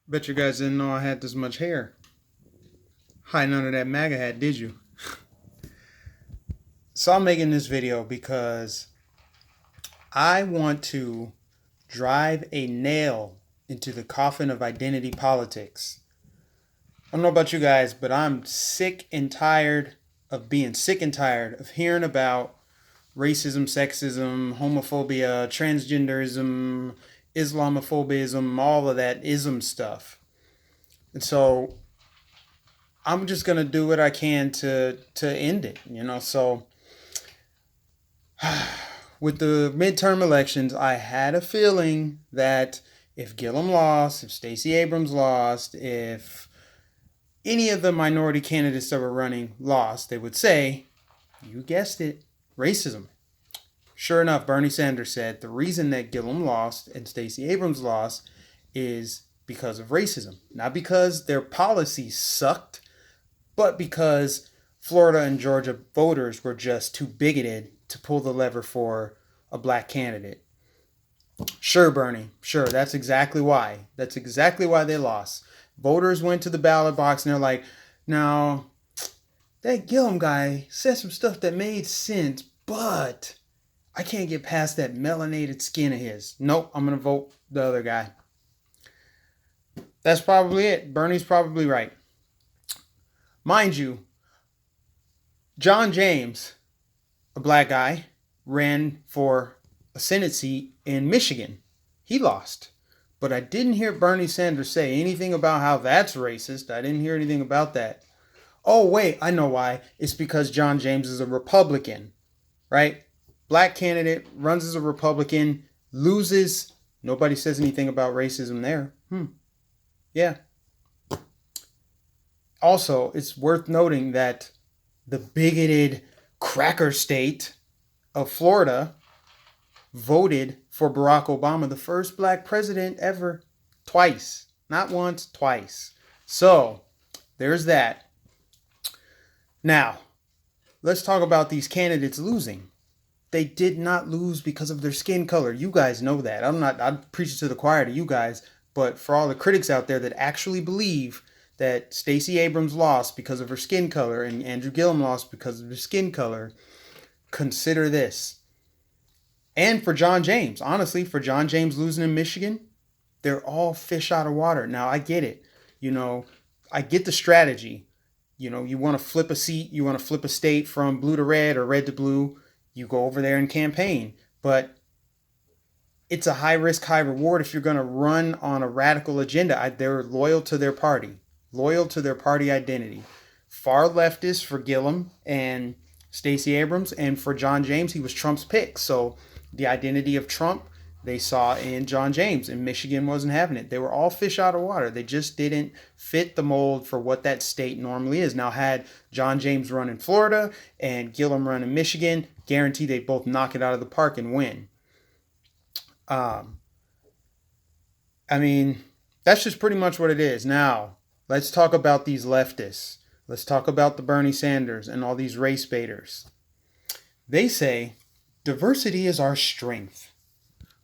Bet you guys didn't know I had this much hair. Hiding under that MAGA hat, did you? So I'm making this video because I want to drive a nail into the coffin of identity politics. I don't know about you guys, but I'm sick and tired of being sick and tired of hearing about racism, sexism, homophobia, transgenderism, Islamophobism, all of that ism stuff. And so I'm just gonna do what I can to end it, So with the midterm elections, I had a feeling that if Gillum lost, if Stacey Abrams lost, if any of the minority candidates that were running lost, they would say, you guessed it, racism. Sure enough, Bernie Sanders said the reason that Gillum lost and Stacey Abrams lost is because of racism. Not because their policies sucked, but because Florida and Georgia voters were just too bigoted to pull the lever for a black candidate. Sure, Bernie. Sure, that's exactly why. That's exactly why they lost. Voters went to the ballot box and they're like, now, that Gillum guy said some stuff that made sense, but I can't get past that melanated skin of his. Nope, I'm going to vote the other guy. That's probably it. Bernie's probably right. Mind you, John James, a black guy, ran for a Senate seat in Michigan. He lost. But I didn't hear Bernie Sanders say anything about how that's racist. I didn't hear anything about that. Oh, wait, I know why. It's because John James is a Republican, right? Black candidate, runs as a Republican, loses. Nobody says anything about racism there. Yeah. Also, it's worth noting that the bigoted cracker state of Florida voted for Barack Obama, the first black president ever, twice. Not once, twice. So, there's that. Now, let's talk about these candidates losing. They did not lose because of their skin color. You guys know that. I'm preaching to the choir to you guys, but for all the critics out there that actually believe that Stacey Abrams lost because of her skin color and Andrew Gillum lost because of her skin color, consider this. And for John James, honestly, for John James losing in Michigan, they're all fish out of water. Now, I get it. I get the strategy. You want to flip a seat, you want to flip a state from blue to red or red to blue, you go over there and campaign. But it's a high risk, high reward if you're going to run on a radical agenda. They're loyal to their party, loyal to their party identity. Far leftist for Gillum and Stacey Abrams, and for John James, he was Trump's pick. So the identity of Trump, they saw in John James, and Michigan wasn't having it. They were all fish out of water. They just didn't fit the mold for what that state normally is. Now, had John James run in Florida and Gillum run in Michigan, guarantee they both knock it out of the park and win. That's just pretty much what it is. Now, let's talk about these leftists. Let's talk about the Bernie Sanders and all these race baiters. They say diversity is our strength.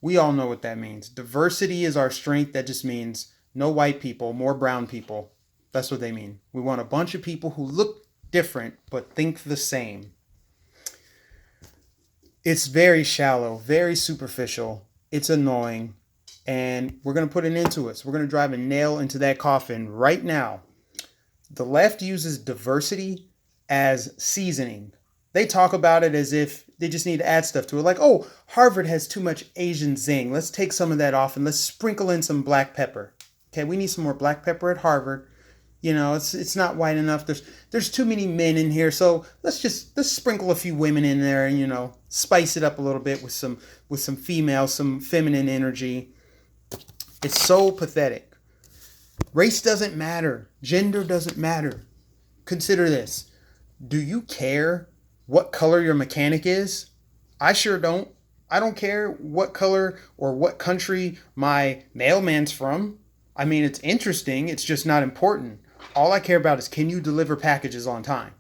We all know what that means. Diversity is our strength. That just means no white people, more brown people. That's what they mean. We want a bunch of people who look different but think the same. It's very shallow, very superficial. It's annoying. And we're going to put an end to it. So we're going to drive a nail into that coffin right now. The left uses diversity as seasoning. They talk about it as if they just need to add stuff to it. Like, oh, Harvard has too much Asian zing. Let's take some of that off and let's sprinkle in some black pepper. Okay, we need some more black pepper at Harvard. It's not white enough. There's too many men in here, so let's sprinkle a few women in there and spice it up a little bit with some female, some feminine energy. It's so pathetic. Race doesn't matter. Gender doesn't matter. Consider this. Do you care what color your mechanic is? I sure don't. I don't care what color or what country my mailman's from. It's interesting. It's just not important. All I care about is, can you deliver packages on time?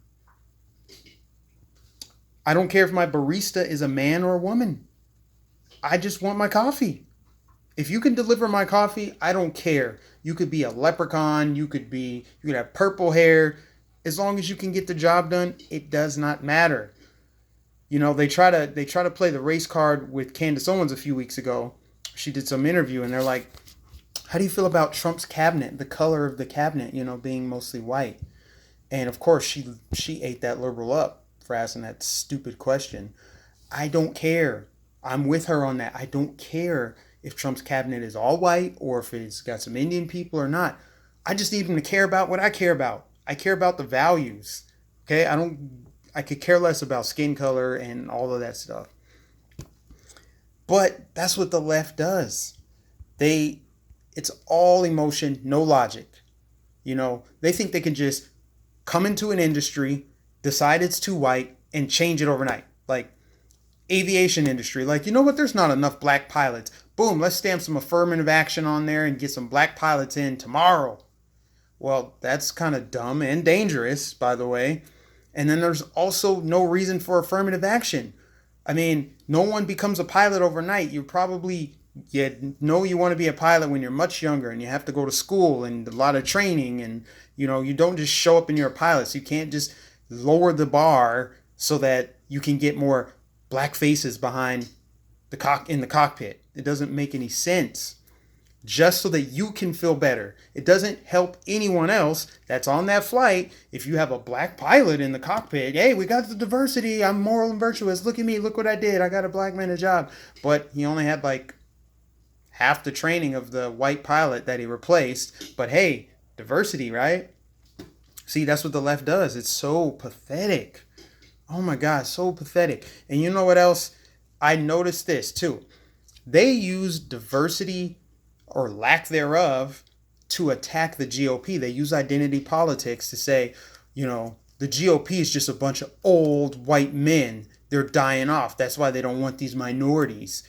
I don't care if my barista is a man or a woman. I just want my coffee. If you can deliver my coffee, I don't care. You could be a leprechaun, you could have purple hair. As long as you can get the job done, it does not matter. They try to play the race card with Candace Owens a few weeks ago. She did some interview and they're like, "How do you feel about Trump's cabinet, the color of the cabinet, being mostly white?" And of course, she ate that liberal up for asking that stupid question. I don't care. I'm with her on that. I don't care if Trump's cabinet is all white or if it's got some Indian people or not. I just need him to care about what I care about. I care about the values. Okay? I could care less about skin color and all of that stuff. But that's what the left does. It's all emotion, no logic. They think they can just come into an industry, decide it's too white, and change it overnight. Like aviation industry, like, you know what, there's not enough black pilots. Boom, let's stamp some affirmative action on there and get some black pilots in tomorrow. Well, that's kind of dumb and dangerous, by the way. And then there's also no reason for affirmative action. I mean, no one becomes a pilot overnight. You want to be a pilot when you're much younger and you have to go to school and a lot of training, and you don't just show up and you're a pilot. So you can't just lower the bar so that you can get more black faces behind in the cockpit. It doesn't make any sense. Just so that you can feel better. It doesn't help anyone else that's on that flight if you have a black pilot in the cockpit. Hey, we got the diversity. I'm moral and virtuous. Look at me. Look what I did. I got a black man a job. But he only had like half the training of the white pilot that he replaced. But hey, diversity, right? See, that's what the left does. It's so pathetic. Oh my God, so pathetic. And you know what else? I noticed this too. They use diversity or lack thereof to attack the GOP. They use identity politics to say, the GOP is just a bunch of old white men. They're dying off. That's why they don't want these minorities.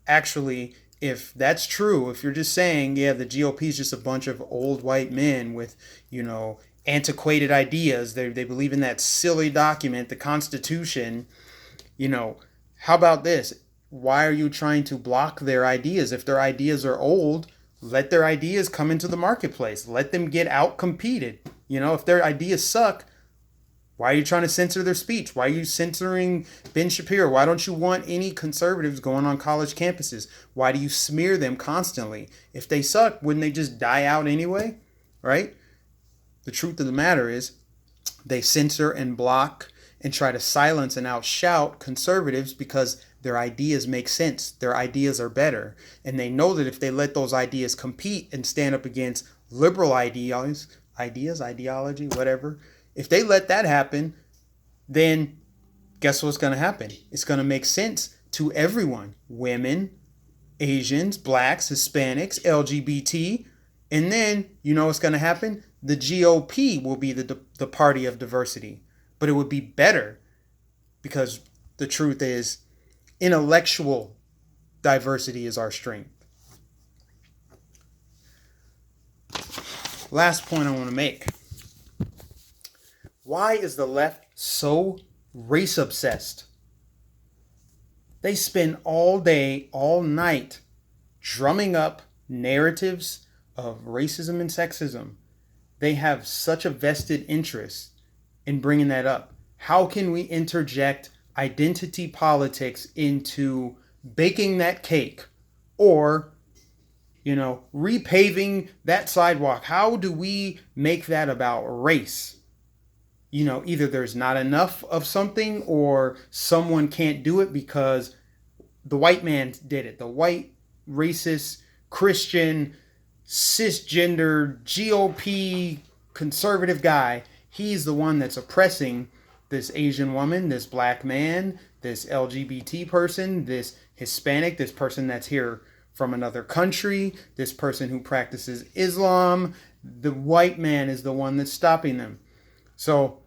Actually, if that's true, if you're just saying, yeah, the GOP is just a bunch of old white men with, antiquated ideas, they believe in that silly document, the Constitution, how about this? Why are you trying to block their ideas? If their ideas are old, let their ideas come into the marketplace. Let them get out competed. If their ideas suck, why are you trying to censor their speech? Why are you censoring Ben Shapiro? Why don't you want any conservatives going on college campuses? Why do you smear them constantly? If they suck, wouldn't they just die out anyway? Right? The truth of the matter is they censor and block and try to silence and outshout conservatives because their ideas make sense. Their ideas are better. And they know that if they let those ideas compete and stand up against liberal ideology, whatever, if they let that happen, then guess what's going to happen? It's going to make sense to everyone. Women, Asians, blacks, Hispanics, LGBT. And then, what's going to happen? The GOP will be the party of diversity. But it would be better because the truth is, intellectual diversity is our strength. Last point I want to make. Why is the left so race obsessed? They spend all day, all night drumming up narratives of racism and sexism. They have such a vested interest in bringing that up. How can we interject identity politics into baking that cake or, repaving that sidewalk? How do we make that about race? Either there's not enough of something or someone can't do it because the white man did it. The white, racist, Christian, cisgender, GOP, conservative guy, he's the one that's oppressing this Asian woman, this black man, this LGBT person, this Hispanic, this person that's here from another country, this person who practices Islam. The white man is the one that's stopping them. So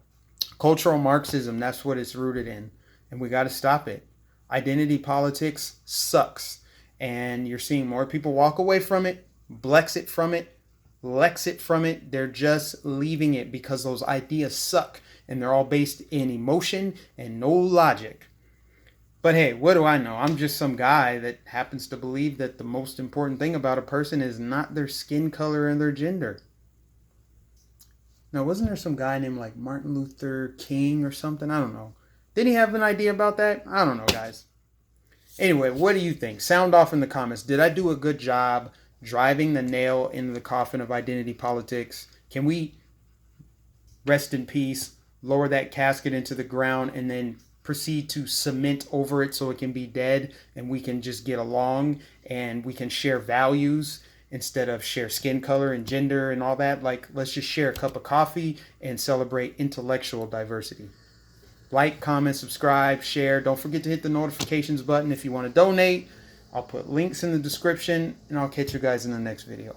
cultural Marxism, that's what it's rooted in. And we got to stop it. Identity politics sucks. And you're seeing more people walk away from it, Blexit from it, Lexit from it. They're just leaving it because those ideas suck. And they're all based in emotion and no logic. But hey, what do I know? I'm just some guy that happens to believe that the most important thing about a person is not their skin color and their gender. Now, wasn't there some guy named like Martin Luther King or something? I don't know. Did he have an idea about that? I don't know, guys. Anyway, what do you think? Sound off in the comments. Did I do a good job driving the nail into the coffin of identity politics? Can we rest in peace, lower that casket into the ground, and then proceed to cement over it so it can be dead and we can just get along and we can share values instead of share skin color and gender and all that? Like, let's just share a cup of coffee and celebrate intellectual diversity. Like, comment, subscribe, share. Don't forget to hit the notifications button if you want to donate. I'll put links in the description, and I'll catch you guys in the next video.